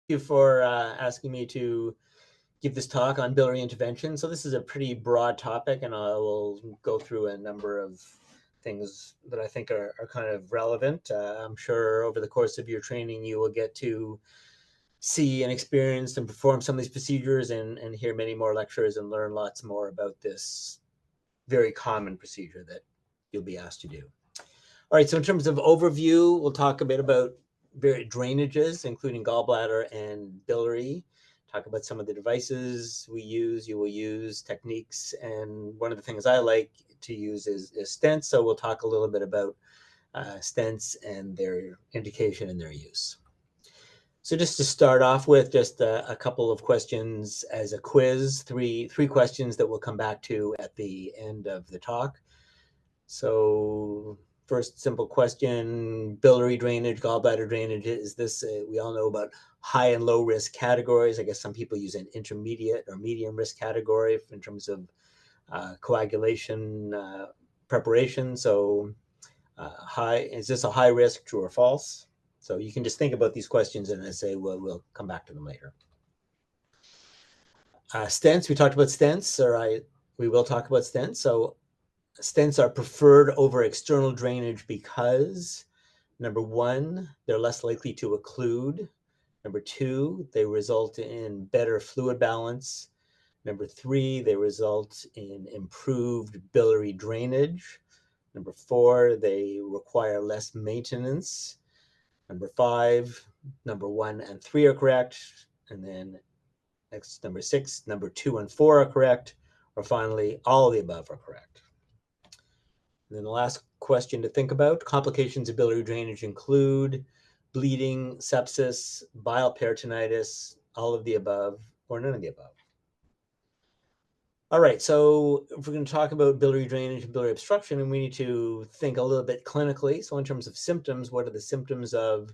you for asking me to give this talk on biliary intervention. So this is a pretty broad topic, and I will go through a number of things that I think are kind of relevant. I'm sure over the course of your training, you will get to see and experience and perform some of these procedures and hear many more lectures and learn lots more about this very common procedure that you'll be asked to do. All right, so in terms of overview, we'll talk a bit about various drainages, including gallbladder and biliary, talk about some of the devices we use, you will use, techniques, and one of the things I like to use is stents, so we'll talk a little bit about stents and their indication and their use. So just to start off with, just a couple of questions as a quiz, three questions that we'll come back to at the end of the talk. So first simple question, biliary drainage, gallbladder drainage, is this, we all know about high and low risk categories. I guess some people use an intermediate or medium risk category in terms of coagulation preparation. So is this a high risk, true or false? So you can just think about these questions and I say, well, we'll come back to them later. Stents, we talked about stents, we will talk about stents. So stents are preferred over external drainage because, number one, they're less likely to occlude. Number two, they result in better fluid balance. Number three, they result in improved biliary drainage. Number four, they require less maintenance. Number five, number one and three are correct. And then next, number six, number two and four are correct. Or finally, all of the above are correct. And then the last question to think about, complications of biliary drainage include bleeding, sepsis, bile peritonitis, all of the above, or none of the above. All right, so if we're going to talk about biliary drainage and biliary obstruction, and we need to think a little bit clinically. So in terms of symptoms, what are the symptoms of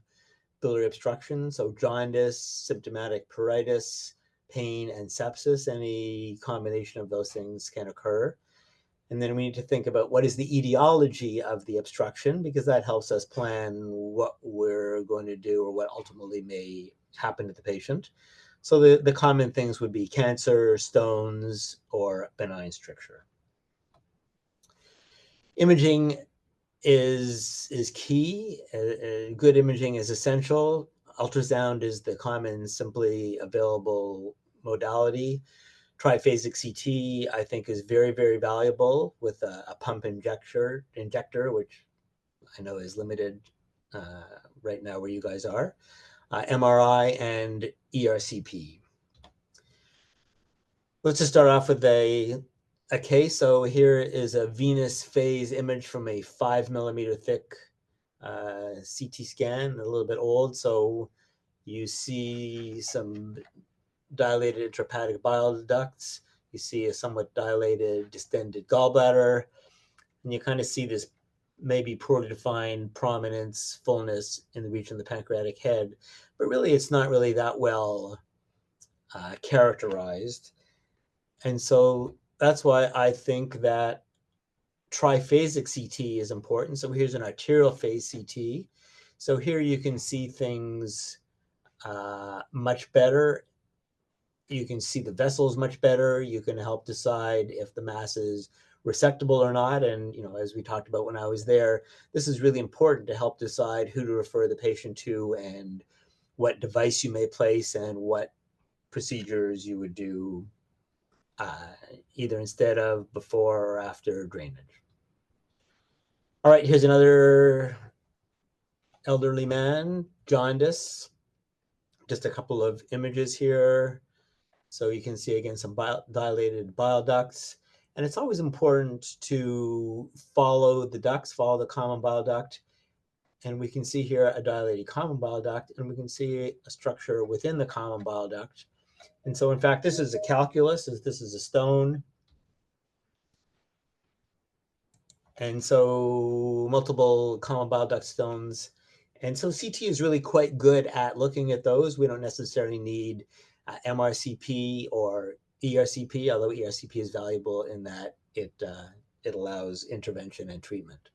biliary obstruction? So jaundice, symptomatic pruritus, pain, and sepsis. Any combination of those things can occur. And then we need to think about what is the etiology of the obstruction, because that helps us plan what we're going to do or what ultimately may happen to the patient. So the common things would be cancer, stones, or benign stricture. Imaging is key. Good imaging is essential. Ultrasound is the common, simply available modality. Triphasic CT, I think, is very, very valuable with a pump injector, which I know is limited right now where you guys are. MRI and ERCP. Let's just start off with a case. So here is a venous phase image from a 5 millimeter thick CT scan, a little bit old. So you see some dilated intrahepatic bile ducts. You see a somewhat dilated, distended gallbladder, and you kind of see this maybe poorly defined prominence, fullness in the region of the pancreatic head, but really it's not really that well characterized. And so that's why I think that triphasic CT is important. So here's an arterial phase CT. So here you can see things much better. You can see the vessels much better. You can help decide if the mass is resectable or not. And, you know, as we talked about when I was there, this is really important to help decide who to refer the patient to and what device you may place and what procedures you would do either instead of, before, or after drainage. All right, here's another elderly man, jaundice. Just a couple of images here. So you can see, again, some dilated bile ducts. And it's always important to follow the ducts, follow the common bile duct. And we can see here a dilated common bile duct, and we can see a structure within the common bile duct. And so, in fact, this is a calculus, this is a stone. And so multiple common bile duct stones. And so CT is really quite good at looking at those. We don't necessarily need MRCP or ERCP, although ERCP is valuable in that it allows intervention and treatment.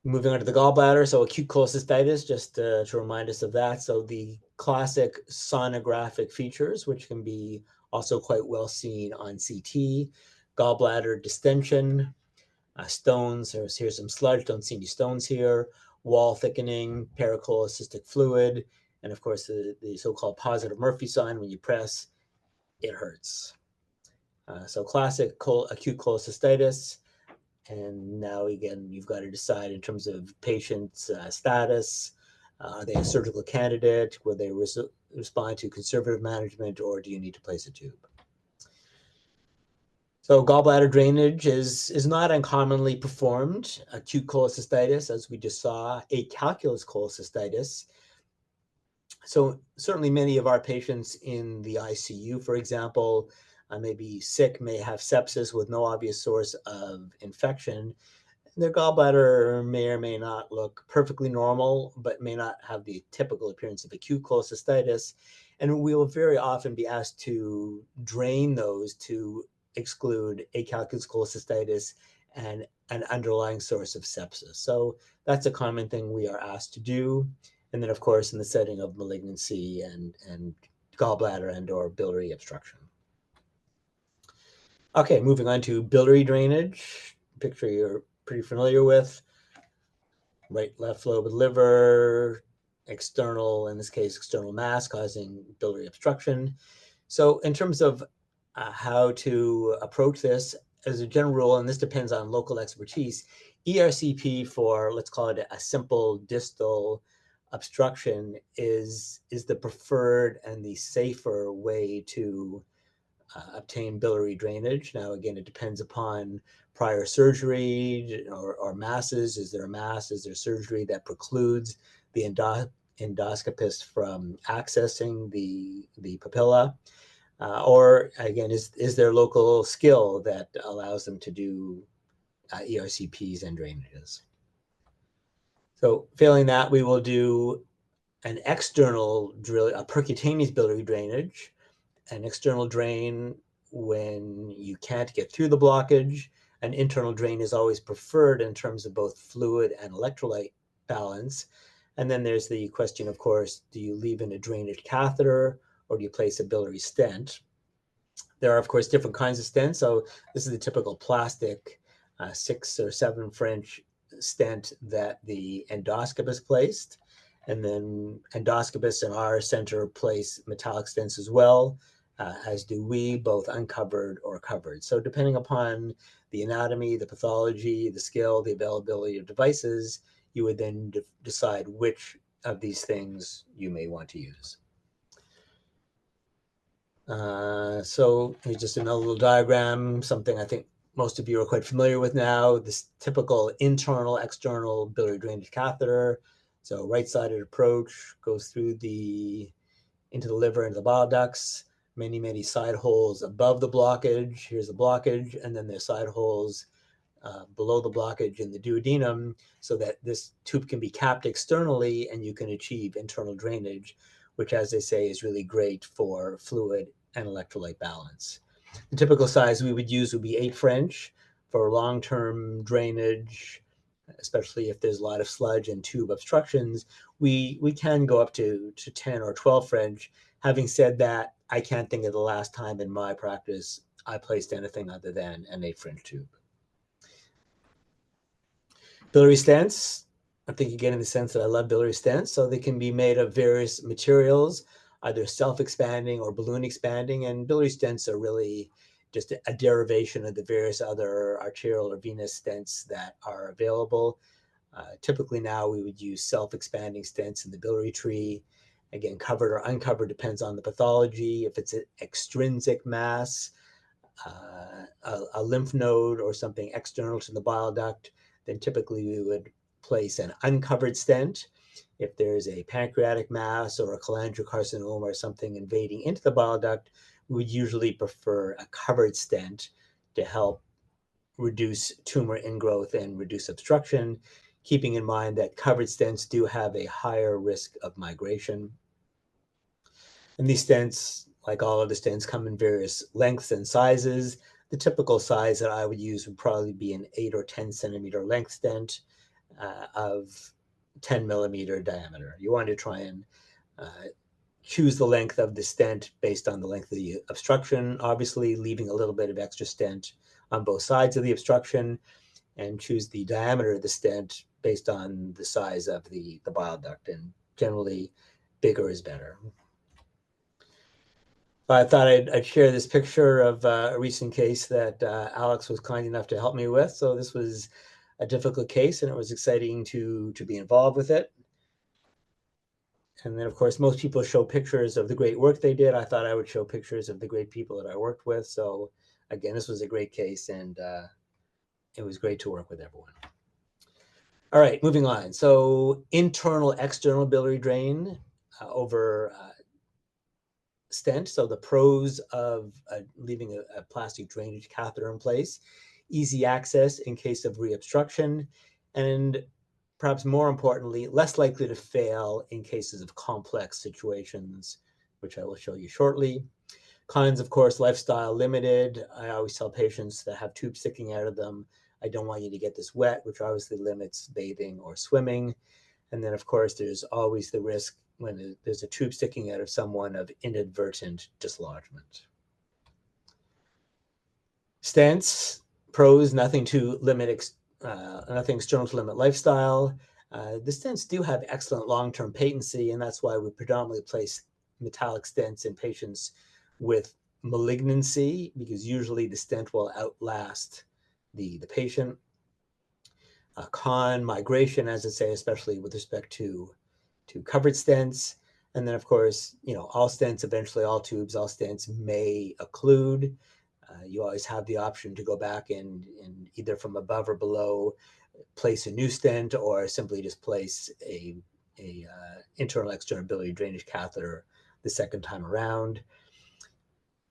Moving on to the gallbladder, so acute cholecystitis, just to remind us of that. So the classic sonographic features, which can be also quite well seen on CT, gallbladder distension, stones, here's some sludge, don't see any stones here, wall thickening, pericholecystic fluid, and of course the so-called positive Murphy sign. When you press, it hurts. So classic acute cholecystitis. And now again, you've got to decide in terms of patient's status. Are they a surgical candidate? Will they respond to conservative management, or do you need to place a tube? So gallbladder drainage is not uncommonly performed. Acute cholecystitis, as we just saw, acalculous cholecystitis. So certainly many of our patients in the ICU, for example, may be sick, may have sepsis with no obvious source of infection. Their gallbladder may or may not look perfectly normal, but may not have the typical appearance of acute cholecystitis. And we will very often be asked to drain those to exclude acalculous cholecystitis and an underlying source of sepsis. So that's a common thing we are asked to do. And then, of course, in the setting of malignancy and gallbladder and or biliary obstruction. Okay, moving on to biliary drainage. Picture you're pretty familiar with. Right, left lobe of the liver, external, in this case, external mass causing biliary obstruction. So in terms of how to approach this, as a general rule, and this depends on local expertise, ERCP for, let's call it a simple distal obstruction is the preferred and the safer way to obtain biliary drainage. Now, again, it depends upon prior surgery or masses. Is there a mass? Is there surgery that precludes the endoscopist from accessing the papilla? Or again, is there local skill that allows them to do ERCPs and drainages? So failing that, we will do an external drill, a percutaneous biliary drainage, an external drain when you can't get through the blockage. An internal drain is always preferred in terms of both fluid and electrolyte balance. And then there's the question, of course, do you leave in a drainage catheter or do you place a biliary stent? There are, of course, different kinds of stents. So this is the typical plastic 6 or 7 French stent that the endoscopist placed. And then endoscopists in our center place metallic stents as well, as do we, both uncovered or covered. So depending upon the anatomy, the pathology, the skill, the availability of devices, you would then decide which of these things you may want to use. So here's just another little diagram, something I think most of you are quite familiar with now, this typical internal, external biliary drainage catheter. So right-sided approach goes through into the liver, into the bile ducts, many side holes above the blockage. Here's the blockage, and then there's side holes below the blockage in the duodenum so that this tube can be capped externally and you can achieve internal drainage, which, as they say, is really great for fluid and electrolyte balance. The typical size we would use would be 8 French for long-term drainage, especially if there's a lot of sludge and tube obstructions. We can go up to 10 or 12 French. Having said that, I can't think of the last time in my practice I placed anything other than an 8 French tube. Biliary stents, I think you get in the sense that I love biliary stents. So they can be made of various materials, either self-expanding or balloon expanding. And biliary stents are really just a derivation of the various other arterial or venous stents that are available. Typically now we would use self-expanding stents in the biliary tree. Again, covered or uncovered depends on the pathology. If it's an extrinsic mass, a lymph node or something external to the bile duct, then typically we would place an uncovered stent. If there's a pancreatic mass or a cholangiocarcinoma or something invading into the bile duct, we would usually prefer a covered stent to help reduce tumor ingrowth and reduce obstruction, keeping in mind that covered stents do have a higher risk of migration. And these stents, like all other stents, come in various lengths and sizes. The typical size that I would use would probably be an 8 or 10 centimeter length stent. of 10 millimeter diameter. You want to try and choose the length of the stent based on the length of the obstruction, obviously leaving a little bit of extra stent on both sides of the obstruction, and choose the diameter of the stent based on the size of the bile duct, and generally bigger is better. I thought I'd share this picture of a recent case that Alex was kind enough to help me with. So this was a difficult case, and it was exciting to be involved with it. And then, of course, most people show pictures of the great work they did. I thought I would show pictures of the great people that I worked with. So again, this was a great case, and it was great to work with everyone. All right, moving on. So internal, external biliary drain over stent. So the pros of leaving a plastic drainage catheter in place: easy access in case of reobstruction, and perhaps more importantly, less likely to fail in cases of complex situations, which I will show you shortly. Cons, of course, lifestyle limited. I always tell patients that have tubes sticking out of them, I don't want you to get this wet, which obviously limits bathing or swimming. And then, of course, there's always the risk when there's a tube sticking out of someone of inadvertent dislodgement. Stents, pros, nothing to limit, nothing external to limit lifestyle. The stents do have excellent long-term patency, and that's why we predominantly place metallic stents in patients with malignancy, because usually the stent will outlast the patient. Con, migration, as I say, especially with respect to covered stents. And then, of course, all stents, eventually all tubes, all stents may occlude. You always have the option to go back and either from above or below place a new stent, or simply just place a internal external biliary drainage catheter the second time around.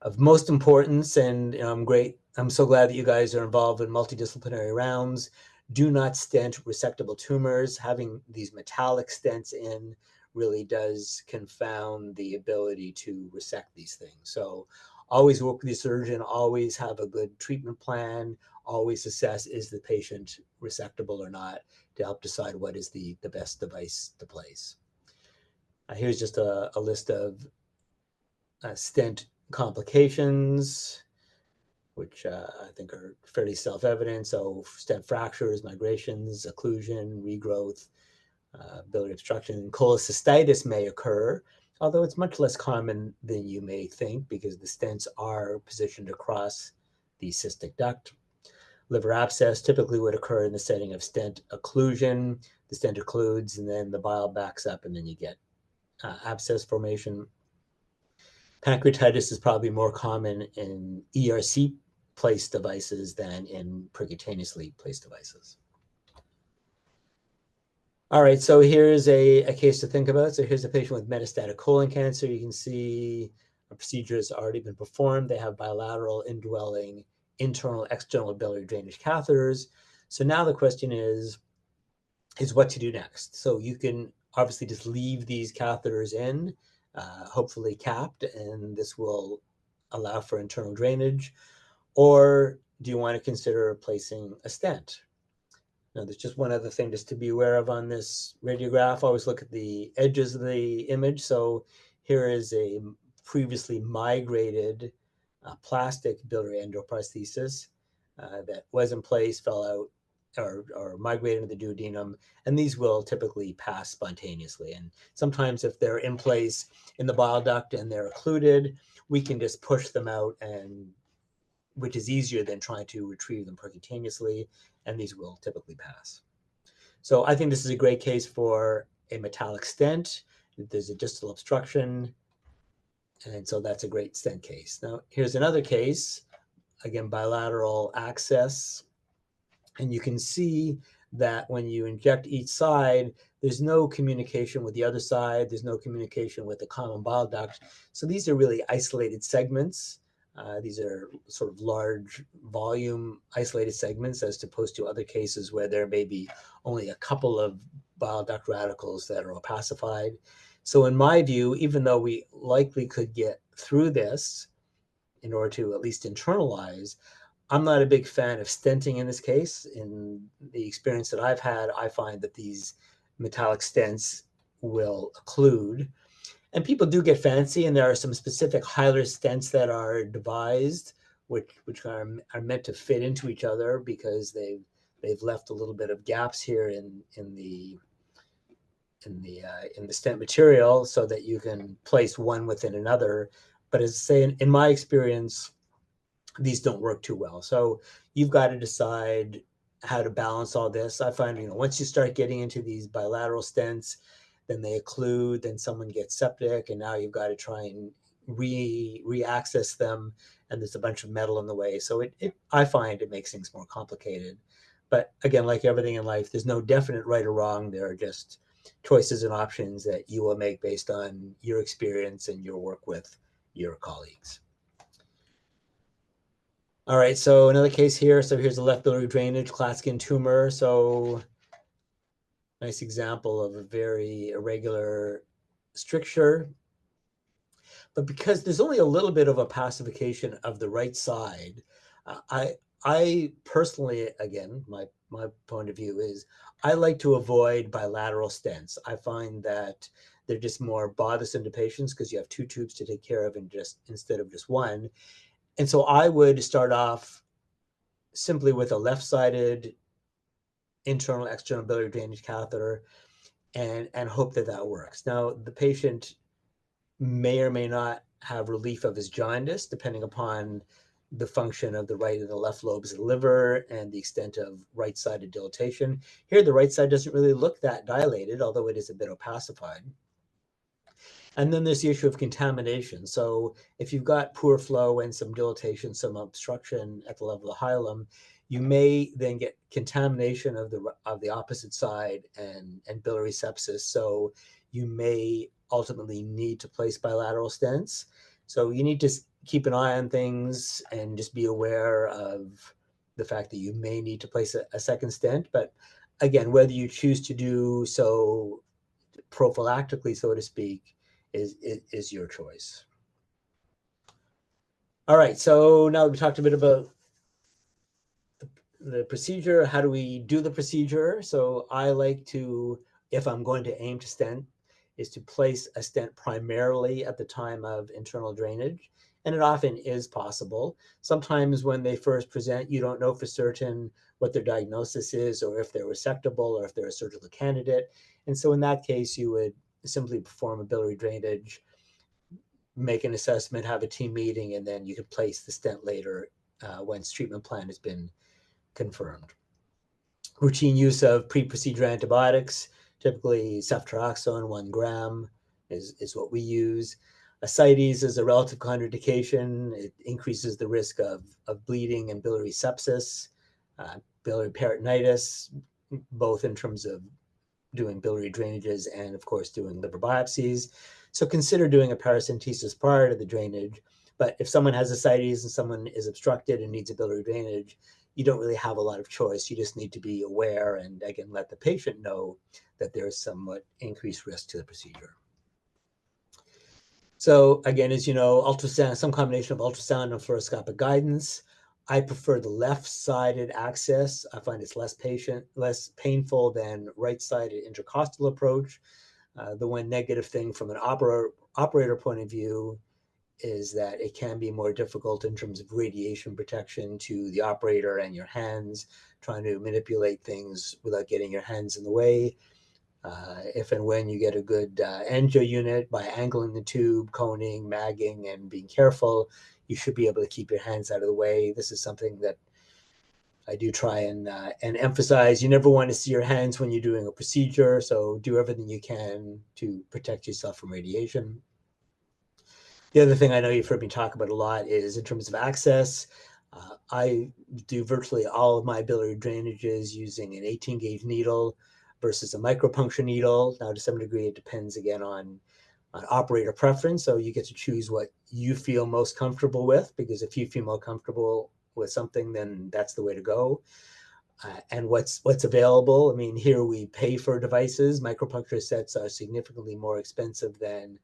Of most importance, and I'm so glad that you guys are involved in multidisciplinary rounds, do not stent resectable tumors. Having these metallic stents in really does confound the ability to resect these things. So always work with the surgeon, always have a good treatment plan, always assess, is the patient resectable or not, to help decide what is the best device to place. Here's just a list of stent complications, which I think are fairly self-evident. So stent fractures, migrations, occlusion, regrowth, biliary obstruction. Cholecystitis may occur, although it's much less common than you may think because the stents are positioned across the cystic duct. Liver abscess typically would occur in the setting of stent occlusion. The stent occludes, and then the bile backs up, and then you get abscess formation. Pancreatitis is probably more common in ERC placed devices than in percutaneously placed devices. All right, so here's a case to think about. So here's a patient with metastatic colon cancer. You can see a procedure has already been performed. They have bilateral indwelling internal external biliary drainage catheters. So now the question is what to do next. So you can obviously just leave these catheters in, hopefully capped, and this will allow for internal drainage. Or do you want to consider placing a stent? Now, there's just one other thing just to be aware of on this radiograph. Always look at the edges of the image. So here is a previously migrated plastic biliary endoprosthesis that was in place, fell out, or migrated into the duodenum, and these will typically pass spontaneously. And sometimes if they're in place in the bile duct and they're occluded, we can just push them out, and which is easier than trying to retrieve them percutaneously, and these will typically pass. So I think this is a great case for a metallic stent. There's a distal obstruction, and so that's a great stent case. Now, here's another case, again, bilateral access, and you can see that when you inject each side, there's no communication with the other side. There's no communication with the common bile duct. So these are really isolated segments. These are sort of large volume isolated segments, as opposed to other cases where there may be only a couple of bile duct radicals that are opacified. So in my view, even though we likely could get through this in order to at least internalize, I'm not a big fan of stenting in this case. In the experience that I've had, I find that these metallic stents will occlude. And people do get fancy, and there are some specific Hilar stents that are devised, which are meant to fit into each other because they've left a little bit of gaps here in the stent material so that you can place one within another. But as I say, in my experience, these don't work too well. So you've got to decide how to balance all this. I find, once you start getting into these bilateral stents, then they occlude, then someone gets septic, and now you've got to try and re-access them, and there's a bunch of metal in the way. So I find it makes things more complicated. But again, like everything in life, there's no definite right or wrong. There are just choices and options that you will make based on your experience and your work with your colleagues. All right, so another case here. So here's a left biliary drainage, Klatskin tumor. So nice example of a very irregular stricture. But because there's only a little bit of a pacification of the right side, I personally, again, my point of view is I like to avoid bilateral stents. I find that they're just more bothersome to patients because you have two tubes to take care of instead of just one. And so I would start off simply with a left-sided internal external biliary drainage catheter and hope that that works. Now, the patient may or may not have relief of his jaundice, depending upon the function of the right and the left lobes of the liver and the extent of right-sided dilatation. Here, the right side doesn't really look that dilated, although it is a bit opacified. And then there's the issue of contamination. So if you've got poor flow and some dilatation, some obstruction at the level of the hilum, you may then get contamination of the opposite side and biliary sepsis. So you may ultimately need to place bilateral stents. So you need to keep an eye on things and just be aware of the fact that you may need to place a second stent. But again, whether you choose to do so prophylactically, so to speak, is your choice. All right, so now we talked a bit about the procedure. How do we do the procedure? So I like to, if I'm going to aim to stent, is to place a stent primarily at the time of internal drainage. And it often is possible. Sometimes when they first present, you don't know for certain what their diagnosis is or if they're resectable or if they're a surgical candidate. And so in that case, you would simply perform a biliary drainage, make an assessment, have a team meeting, and then you can place the stent later once treatment plan has been confirmed. Routine use of pre-procedure antibiotics, typically ceftriaxone 1 gram is what we use. Ascites is a relative contraindication. It increases the risk of bleeding and biliary sepsis, biliary peritonitis, both in terms of doing biliary drainages and, of course, doing liver biopsies. So consider doing a paracentesis prior to the drainage. But if someone has ascites and someone is obstructed and needs a biliary drainage, you don't really have a lot of choice. You just need to be aware and, again, let the patient know that there's somewhat increased risk to the procedure. So again, as you know, ultrasound, some combination of ultrasound and fluoroscopic guidance. I prefer the left-sided access. I find it's less painful than right-sided intercostal approach. The one negative thing from an operator point of view is that it can be more difficult in terms of radiation protection to the operator and your hands, trying to manipulate things without getting your hands in the way. If and when you get a good angio unit, by angling the tube, coning, magging, and being careful, you should be able to keep your hands out of the way. This is something that I do try and emphasize. You never want to see your hands when you're doing a procedure, so do everything you can to protect yourself from radiation. The other thing I know you've heard me talk about a lot is in terms of access. I do virtually all of my biliary drainages using an 18-gauge needle versus a micropuncture needle. Now, to some degree, it depends, again, on operator preference. So you get to choose what you feel most comfortable with, because if you feel more comfortable with something, then that's the way to go. And what's available. I mean, here we pay for devices. Micropuncture sets are significantly more expensive than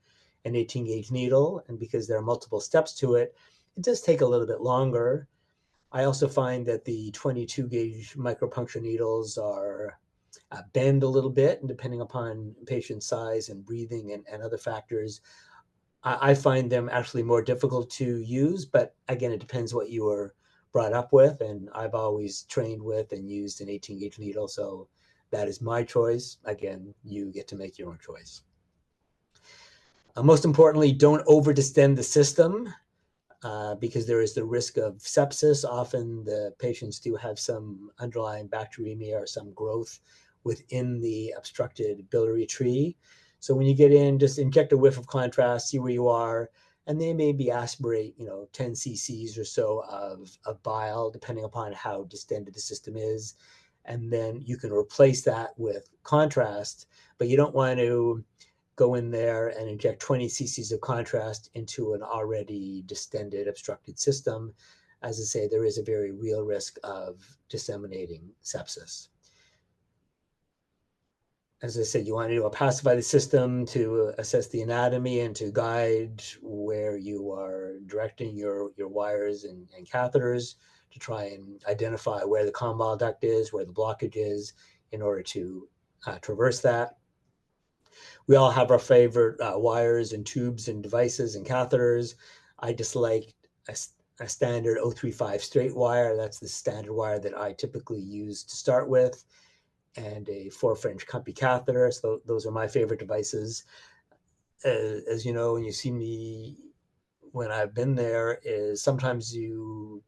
an 18-gauge needle. And because there are multiple steps to it, it does take a little bit longer. I also find that the 22 gauge micropuncture needles are bend a little bit, and depending upon patient size and breathing and other factors, I find them actually more difficult to use. But again, it depends what you were brought up with, and I've always trained with and used an 18 gauge needle, so that is my choice. Again, you get to make your own choice. Most importantly, don't over distend the system. Because there is the risk of sepsis. Often the patients do have some underlying bacteremia or some growth within the obstructed biliary tree. So when you get in, just inject a whiff of contrast, see where you are, and they maybe aspirate, 10 cc's or so of bile, depending upon how distended the system is. And then you can replace that with contrast, but you don't want to go in there and inject 20 cc's of contrast into an already distended, obstructed system. As I say, there is a very real risk of disseminating sepsis. As I said, you want to pacify the system to assess the anatomy and to guide where you are directing your wires and catheters to try and identify where the common bile duct is, where the blockage is, in order to traverse that. We all have our favorite wires and tubes and devices and catheters. I just like a standard 035 straight wire. That's the standard wire that I typically use to start with, and a 4-French Cumpy catheter. So those are my favorite devices. As you know, when you see me when I've been there, is sometimes the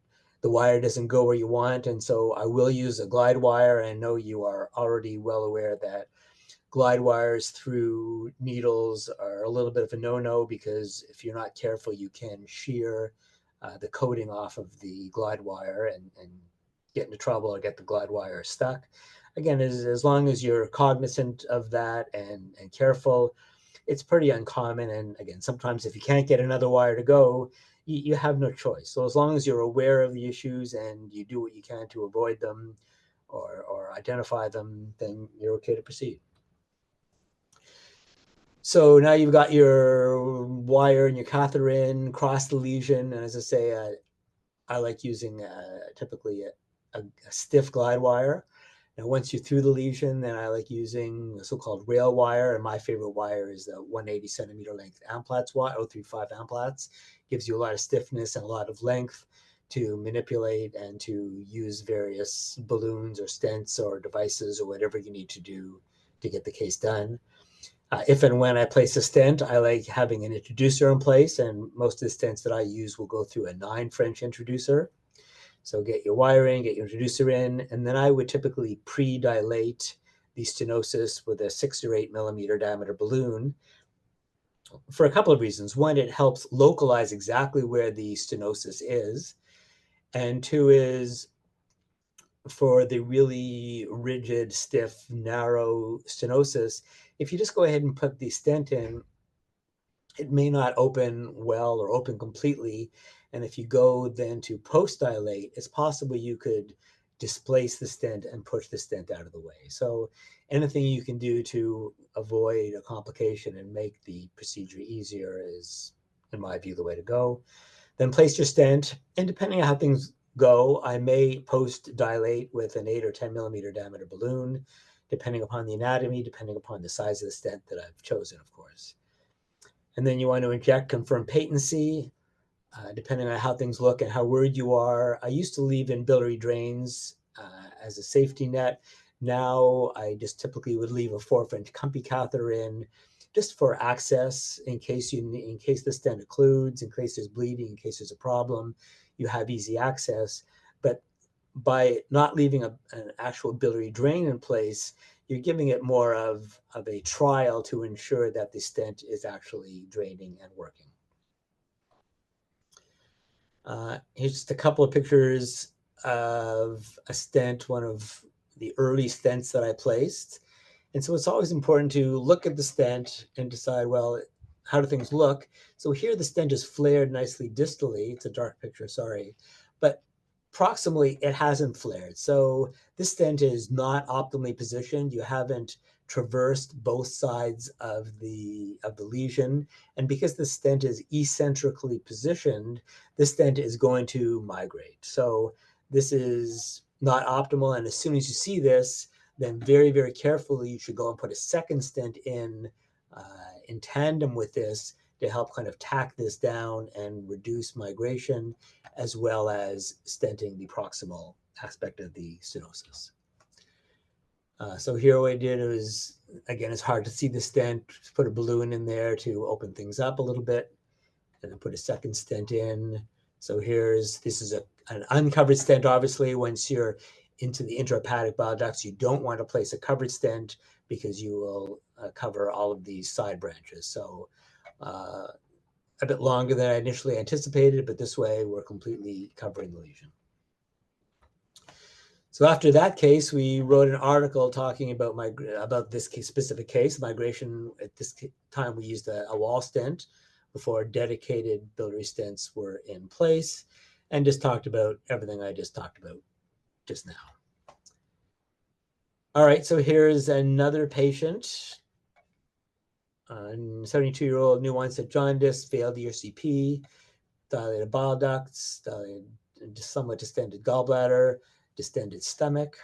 wire doesn't go where you want, and so I will use a glide wire. And I know you are already well aware that glide wires through needles are a little bit of a no-no, because if you're not careful, you can shear the coating off of the glide wire and get into trouble or get the glide wire stuck. Again, as long as you're cognizant of that and careful, it's pretty uncommon. And again, sometimes if you can't get another wire to go, you have no choice. So as long as you're aware of the issues and you do what you can to avoid them or identify them, then you're okay to proceed. So now you've got your wire and your catheter in, cross the lesion. And as I say, I like using typically a stiff glide wire. Now, once you're through the lesion, then I like using the so-called rail wire. And my favorite wire is the 180 centimeter length Amplatz wire, 035 Amplatz. Gives you a lot of stiffness and a lot of length to manipulate and to use various balloons or stents or devices or whatever you need to do to get the case done. If and when I place a stent, I like having an introducer in place, and most of the stents that I use will go through a 9 French introducer. So get your wiring, get your introducer in, and then I would typically pre-dilate the stenosis with a 6 or 8 millimeter diameter balloon for a couple of reasons. One, it helps localize exactly where the stenosis is, and two is for the really rigid, stiff, narrow stenosis, if you just go ahead and put the stent in, it may not open well or open completely. And if you go then to post-dilate, it's possible you could displace the stent and push the stent out of the way. So anything you can do to avoid a complication and make the procedure easier is, in my view, the way to go. Then place your stent, and depending on how things go, I may post-dilate with an 8 or 10 millimeter diameter balloon, depending upon the anatomy, depending upon the size of the stent that I've chosen, of course. And then you want to inject, confirm patency, depending on how things look and how worried you are. I used to leave in biliary drains as a safety net. Now I just typically would leave a 4-French Cumpy catheter in, just for access in case the stent occludes, in case there's bleeding, in case there's a problem, you have easy access. But by not leaving an actual biliary drain in place, you're giving it more of a trial to ensure that the stent is actually draining and working. Here's just a couple of pictures of a stent, one of the early stents that I placed. And so it's always important to look at the stent and decide, well, how do things look? So here the stent is flared nicely distally. It's a dark picture, sorry. But proximally, it hasn't flared. So this stent is not optimally positioned. You haven't traversed both sides of the lesion. And because the stent is eccentrically positioned, the stent is going to migrate. So This is not optimal. And as soon as you see this, then very, very carefully, you should go and put a second stent in tandem with this to help kind of tack this down and reduce migration, as well as stenting the proximal aspect of the stenosis. So here what I did was, again, it's hard to see the stent, put a balloon in there to open things up a little bit, and then put a second stent in. So this is an uncovered stent. Obviously, once you're into the intrahepatic bile ducts, you don't want to place a covered stent because you will cover all of these side branches. So a bit longer than I initially anticipated, but this way we're completely covering the lesion. So after that case, we wrote an article talking about this specific case, migration. At this time, we used a wall stent before dedicated biliary stents were in place, and just talked about everything I just talked about just now. All right, so here's another patient, 72-year-old new onset jaundice, failed ERCP, dilated bile ducts, somewhat distended gallbladder, distended stomach.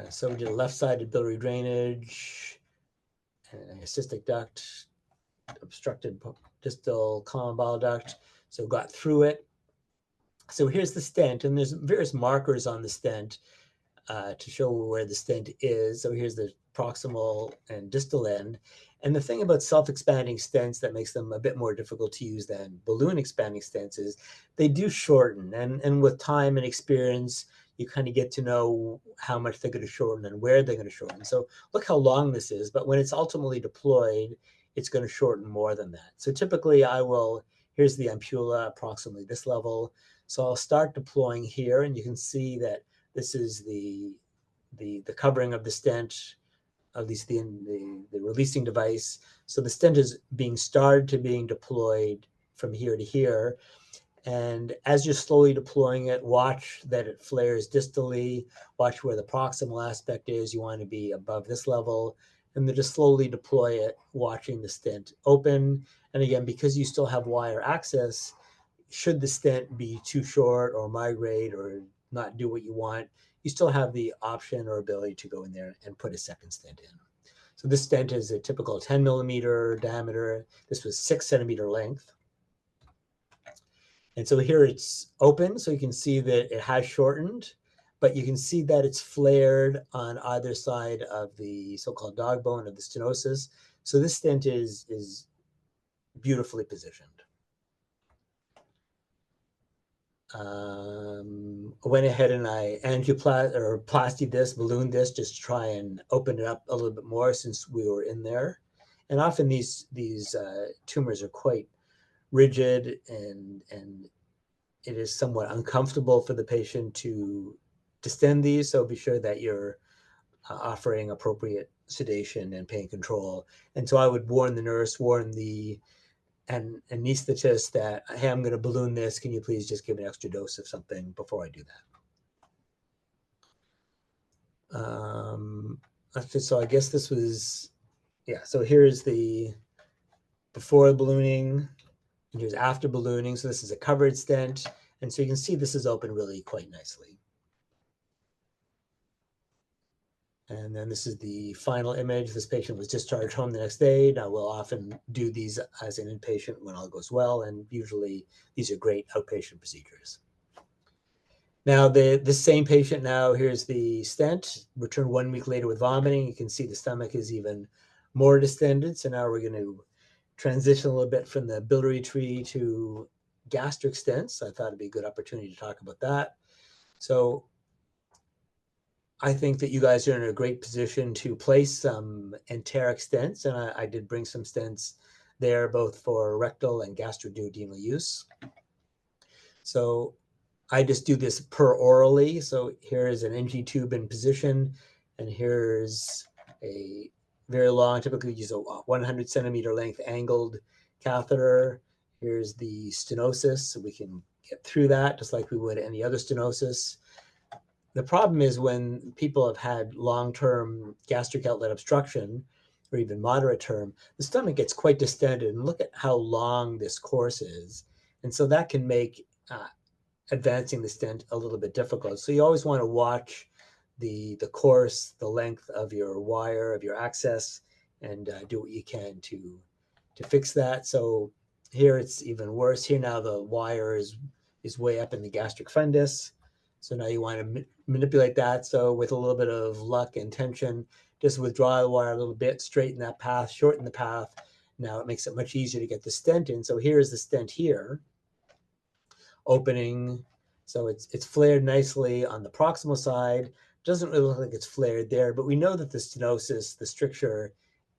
So we did a left-sided biliary drainage, and a cystic duct, obstructed distal common bile duct. So got through it. So here's the stent, and there's various markers on the stent to show where the stent is. So here's the proximal and distal end. And the thing about self-expanding stents that makes them a bit more difficult to use than balloon expanding stents is they do shorten. And with time and experience, you kind of get to know how much they're going to shorten and where they're going to shorten. So look how long this is, but when it's ultimately deployed, it's going to shorten more than that. So typically here's the ampulla approximately this level. So I'll start deploying here, and you can see that this is the covering of the stent, at least the releasing device. So the stent is being deployed from here to here. And as you're slowly deploying it, watch that it flares distally, watch where the proximal aspect is. You want to be above this level, and then just slowly deploy it, watching the stent open. And again, because you still have wire access, should the stent be too short or migrate or not do what you want, you still have the option or ability to go in there and put a second stent in. So this stent is a typical 10 millimeter diameter. This was 6 centimeter length. And so here it's open, so you can see that it has shortened, but you can see that it's flared on either side of the so-called dog bone of the stenosis. So this stent is beautifully positioned. Went ahead and I plastied this, ballooned this, just to try and open it up a little bit more since we were in there. And often these tumors are quite rigid, and it is somewhat uncomfortable for the patient to distend these. So be sure that you're offering appropriate sedation and pain control. And so I would warn the nurse, warn the anesthetist that, hey, I'm going to balloon this. Can you please just give an extra dose of something before I do that? So I guess this was, yeah. So here's the before ballooning, and here's after ballooning. So this is a covered stent. And so you can see this is open really quite nicely. And then this is the final image. This patient was discharged home the next day. Now we'll often do these as an inpatient when all goes well, and usually these are great outpatient procedures. Now this same patient, now here's the stent, returned 1 week later with vomiting. You can see the stomach is even more distended. So now we're going to transition a little bit from the biliary tree to gastric stents. I thought it'd be a good opportunity to talk about that. So I think that you guys are in a great position to place some enteric stents, and I did bring some stents there, both for rectal and gastroduodenal use. So I just do this per orally. So here is an NG tube in position, and here's a very long, typically use a 100 centimeter length angled catheter. Here's the stenosis, so we can get through that just like we would any other stenosis. The problem is when people have had long-term gastric outlet obstruction, or even moderate term, the stomach gets quite distended. And look at how long this course is. And so that can make advancing the stent a little bit difficult. So you always want to watch the course, the length of your wire, of your access, and do what you can to fix that. So here it's even worse. Here now the wire is way up in the gastric fundus. So now you want to manipulate that. So with a little bit of luck and tension, just withdraw the wire a little bit, straighten that path, shorten the path. Now it makes it much easier to get the stent in. So here's the stent here, opening. So it's flared nicely on the proximal side. Doesn't really look like it's flared there, but we know that the stenosis, the stricture,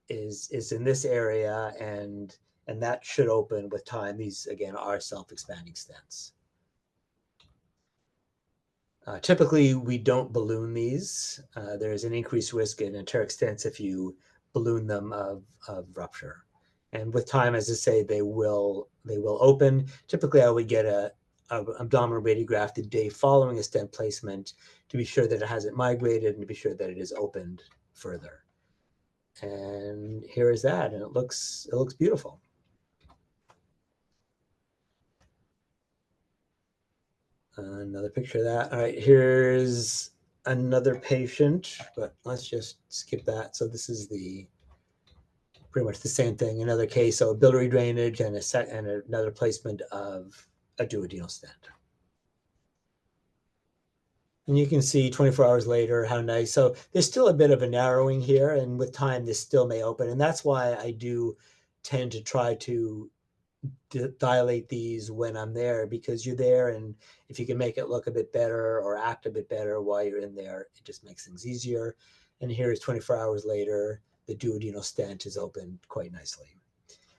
is in this area, and that should open with time. These, again, are self-expanding stents. Typically, we don't balloon these. There's an increased risk in enteric stents if you balloon them of rupture. And with time, as I say, they will open. Typically, I would get a abdominal radiograph the day following a stent placement to be sure that it hasn't migrated and to be sure that it is opened further. And here is that, and it looks beautiful. Another picture of that. All right, here's another patient, but let's just skip that. So this is pretty much the same thing. Another case, so biliary drainage and another placement of a duodenal stent. And you can see 24 hours later how nice. So there's still a bit of a narrowing here, and with time this still may open. And that's why I do tend to try to dilate these when I'm there, because you're there, and if you can make it look a bit better or act a bit better while you're in there, it just makes things easier. And here is 24 hours later, the duodenal stent is opened quite nicely.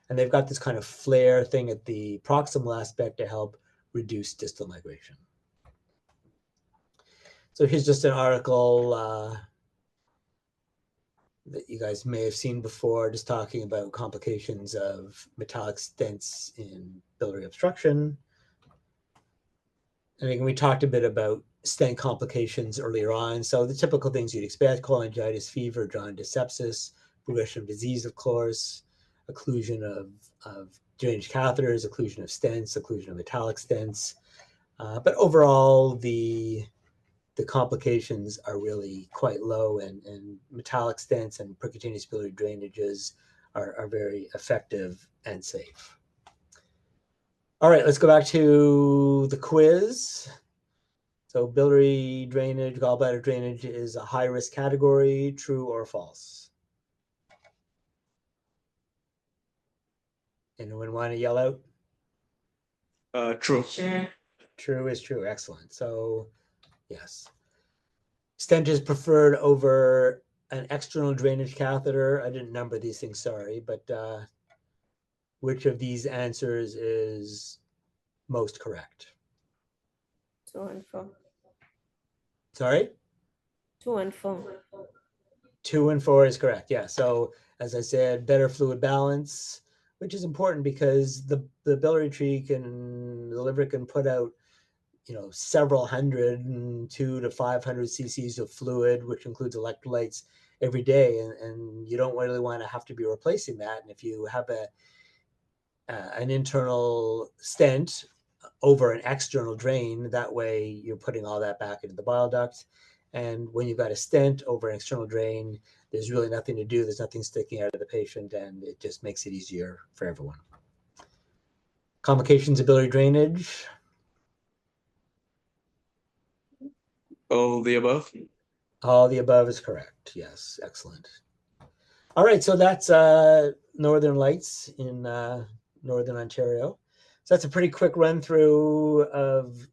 And they've got this kind of flare thing at the proximal aspect to help reduce distal migration. So here's just an article that you guys may have seen before, just talking about complications of metallic stents in biliary obstruction. And again, we talked a bit about stent complications earlier on. So the typical things you'd expect: cholangitis, fever, jaundice, sepsis, progression of disease, of course, occlusion of drainage catheters, occlusion of stents, occlusion of metallic stents. But overall, the complications are really quite low, and metallic stents and percutaneous biliary drainages are very effective and safe. All right, let's go back to the quiz. So biliary drainage, gallbladder drainage is a high-risk category, true or false? Anyone want to yell out? True. Sure. True is true. Excellent. So yes. Stent is preferred over an external drainage catheter. I didn't number these things, sorry, but which of these answers is most correct? 2 and 4. Sorry? 2 and 4. 2 and 4 is correct. Yeah. So as I said, better fluid balance, which is important because the biliary tree the liver can put out, several hundred, 200 to 500 cc's of fluid, which includes electrolytes, every day, and you don't really want to have to be replacing that. And if you have an internal stent over an external drain, that way you're putting all that back into the bile duct. And when you've got a stent over an external drain, there's really nothing to do. There's nothing sticking out of the patient, and it just makes it easier for everyone. Complications of biliary drainage. All the above? All the above is correct. Yes, excellent. All right, so that's Northern Lights in Northern Ontario. So that's a pretty quick run through of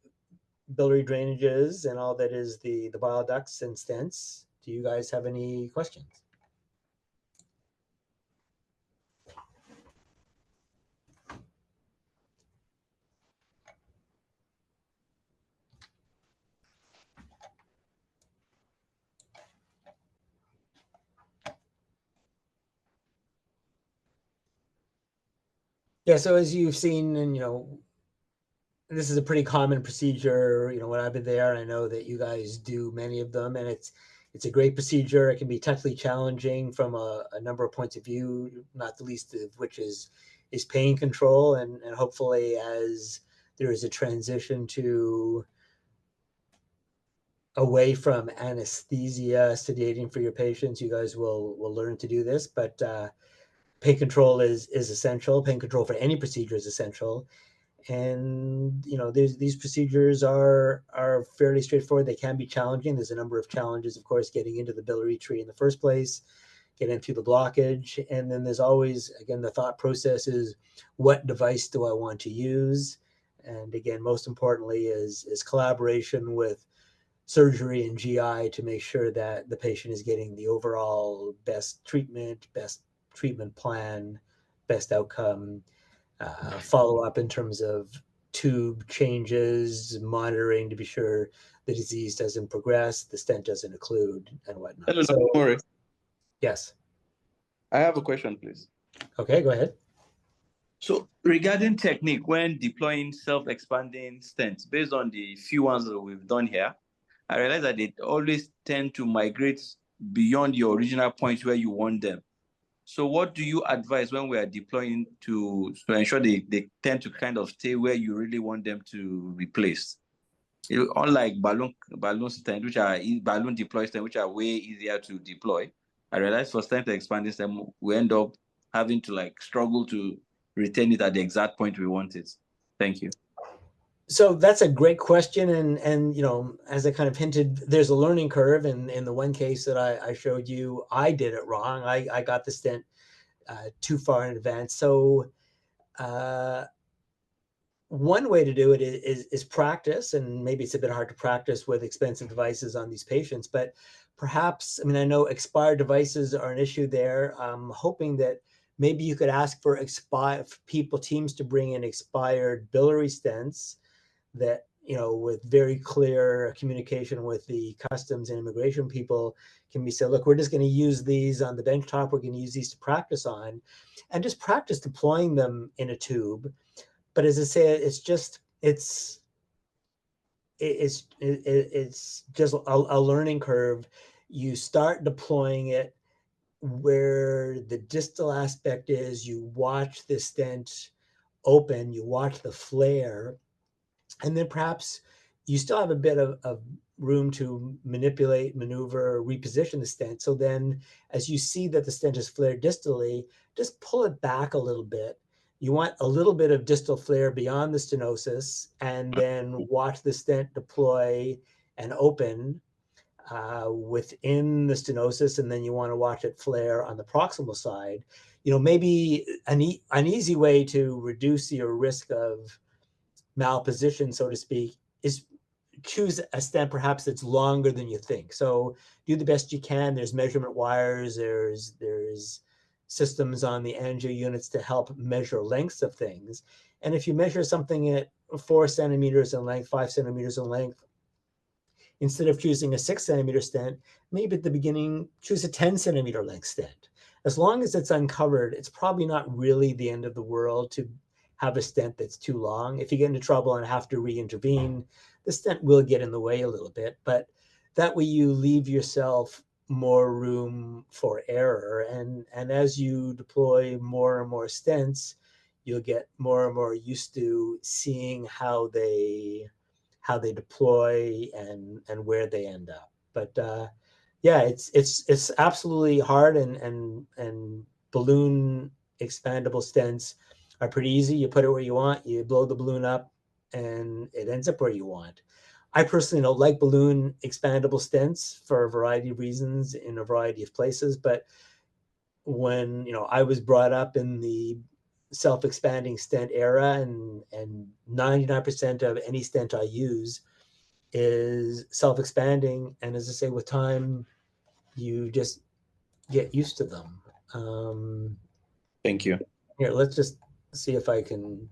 biliary drainages and all that is the bile ducts and stents. Do you guys have any questions? Yeah, so as you've seen, and this is a pretty common procedure. When I've been there, I know that you guys do many of them, and it's a great procedure. It can be technically challenging from a number of points of view, not the least of which is is pain control, and hopefully as there is a transition to away from anesthesia, sedating for your patients, you guys will learn to do this. But pain control is essential. Pain control for any procedure is essential. And these procedures are fairly straightforward. They can be challenging. There's a number of challenges, of course, getting into the biliary tree in the first place, getting through the blockage, and then there's always, again, the thought process is, what device do I want to use? And again, most importantly is collaboration with surgery and GI to make sure that the patient is getting the overall best treatment plan, best outcome. Follow up in terms of tube changes, monitoring to be sure the disease doesn't progress, the stent doesn't occlude, and whatnot. Hello, So, Dr. Murray. yes. I have a question, please. Okay, go ahead. So regarding technique when deploying self-expanding stents, based on the few ones that we've done here, I realize that they always tend to migrate beyond your original point where you want them. So what do you advise when we are deploying to ensure they tend to kind of stay where you really want them to be placed? Unlike balloon stent, which are balloon deploy stent, which are way easier to deploy, I realize for stent expanding stent, we end up having to struggle to retain it at the exact point we want it. Thank you. So that's a great question, and as I kind of hinted, there's a learning curve. And in the one case that I showed you, I did it wrong. I got the stent too far in advance. So one way to do it is practice, and maybe it's a bit hard to practice with expensive devices on these patients, but perhaps, I know expired devices are an issue there. I'm hoping that maybe you could ask for teams to bring in expired biliary stents that, with very clear communication with the customs and immigration people, can be said, look, we're just going to use these on the benchtop. We're going to use these to practice on, and just practice deploying them in a tube. But as I say, it's just a learning curve. You start deploying it where the distal aspect is. You watch the stent open. You watch the flare. And then perhaps you still have a bit of room to manipulate, maneuver, reposition the stent. So then as you see that the stent is flared distally, just pull it back a little bit. You want a little bit of distal flare beyond the stenosis, and then watch the stent deploy and open within the stenosis, and then you want to watch it flare on the proximal side. Maybe an easy way to reduce your risk of malposition, so to speak, is choose a stent perhaps that's longer than you think. So do the best you can. There's measurement wires, there's systems on the angio units to help measure lengths of things. And if you measure something at 4 centimeters in length, 5 centimeters in length, instead of choosing a 6 centimeter stent, maybe at the beginning choose a 10 centimeter length stent. As long as it's uncovered, it's probably not really the end of the world to have a stent that's too long. If you get into trouble and have to re-intervene, the stent will get in the way a little bit, but that way you leave yourself more room for error. And as you deploy more and more stents, you'll get more and more used to seeing how they deploy and where they end up. But yeah, it's absolutely hard, and balloon expandable stents are pretty easy. You put it where you want, you blow the balloon up, and it ends up where you want. I personally don't like balloon expandable stents for a variety of reasons in a variety of places, but when I was brought up in the self-expanding stent era, and 99% of any stent I use is self-expanding, and as I say, with time you just get used to them. Thank you. Here, let's just see if I can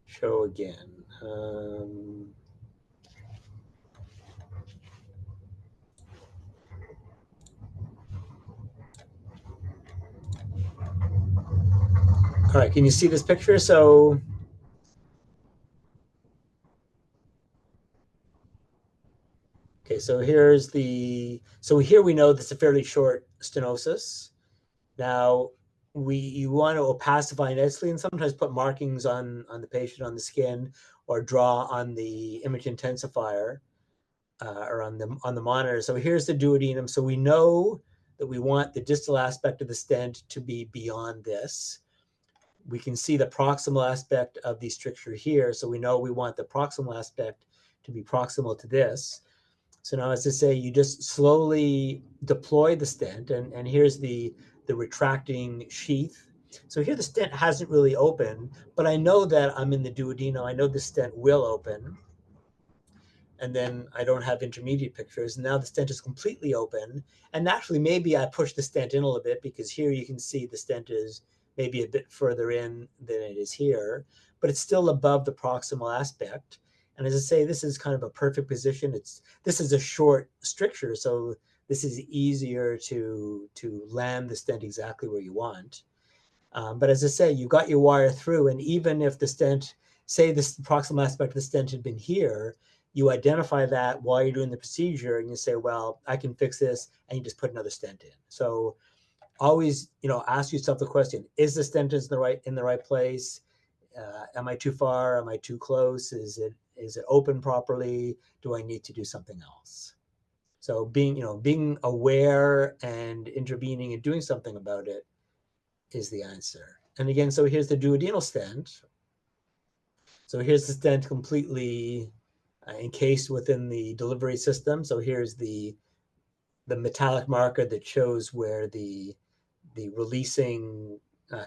show again. All right, can you see this picture? So okay, so here's so here we know that's a fairly short stenosis. Now, you want to opacify nicely and sometimes put markings on the patient on the skin or draw on the image intensifier or on the monitor. So here's the duodenum. So we know that we want the distal aspect of the stent to be beyond this. We can see the proximal aspect of the stricture here. So we know we want the proximal aspect to be proximal to this. So now, as to say, you just slowly deploy the stent, and here's the retracting sheath. So here the stent hasn't really opened, but I know that I'm in the duodenum. I know the stent will open. And then I don't have intermediate pictures. And now the stent is completely open. And naturally, maybe I push the stent in a little bit because here you can see the stent is maybe a bit further in than it is here, but it's still above the proximal aspect. And as I say, this is kind of a perfect position. This is a short stricture, so this is easier to land the stent exactly where you want. But as I say, you got your wire through, and even if the stent, say this proximal aspect of the stent had been here, you identify that while you're doing the procedure, and you say, well, I can fix this, and you just put another stent in. So always, ask yourself the question: is the stent in the right place? Am I too far? Am I too close? Is it open properly? Do I need to do something else? So being aware and intervening and doing something about it is the answer. And again, so here's the duodenal stent. So here's the stent completely encased within the delivery system. So here's the metallic marker that shows where the releasing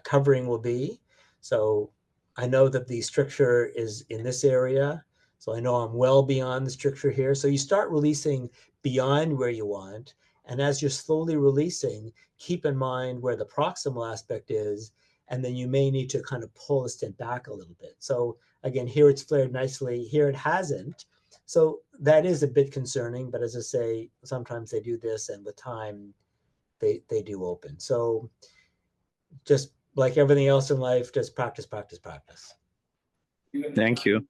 covering will be. So I know that the stricture is in this area. So I know I'm well beyond the stricture here. So you start releasing beyond where you want. And as you're slowly releasing, keep in mind where the proximal aspect is. And then you may need to kind of pull the stent back a little bit. So again, here it's flared nicely. Here it hasn't. So that is a bit concerning. But as I say, sometimes they do this, and with time, they do open. So just like everything else in life, just practice, practice, practice. Thank you.